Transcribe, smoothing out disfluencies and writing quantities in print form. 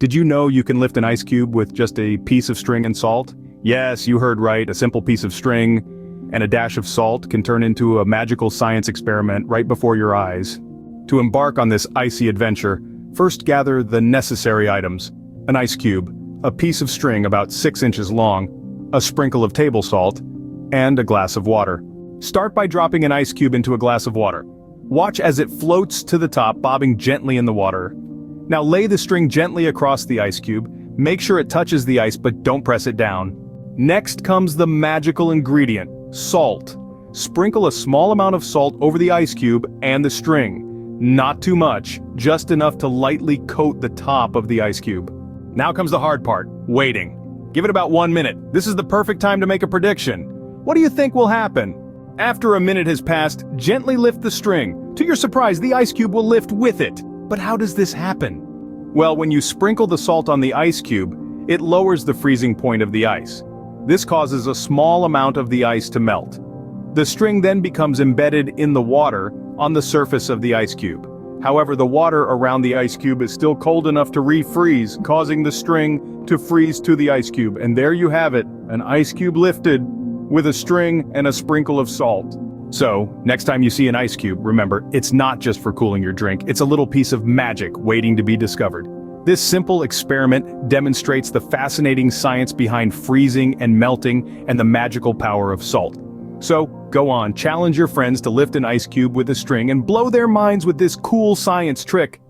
Did you know you can lift an ice cube with just a piece of string and salt? Yes, you heard right, a simple piece of string and a dash of salt can turn into a magical science experiment right before your eyes. To embark on this icy adventure, first gather the necessary items: an ice cube, a piece of string about 6 inches long, a sprinkle of table salt, and a glass of water. Start by dropping an ice cube into a glass of water. Watch as it floats to the top, bobbing gently in the water. Now lay the string gently across the ice cube. Make sure it touches the ice, but don't press it down. Next comes the magical ingredient, salt. Sprinkle a small amount of salt over the ice cube and the string. Not too much, just enough to lightly coat the top of the ice cube. Now comes the hard part, waiting. Give it about 1 minute. This is the perfect time to make a prediction. What do you think will happen? After a minute has passed, gently lift the string. To your surprise, the ice cube will lift with it. But how does this happen? Well, when you sprinkle the salt on the ice cube, it lowers the freezing point of the ice. This causes a small amount of the ice to melt. The string then becomes embedded in the water on the surface of the ice cube. However, the water around the ice cube is still cold enough to refreeze, causing the string to freeze to the ice cube. And there you have it, an ice cube lifted with a string and a sprinkle of salt. So, next time you see an ice cube, remember, it's not just for cooling your drink, it's a little piece of magic waiting to be discovered. This simple experiment demonstrates the fascinating science behind freezing and melting and the magical power of salt. So, go on, challenge your friends to lift an ice cube with a string and blow their minds with this cool science trick.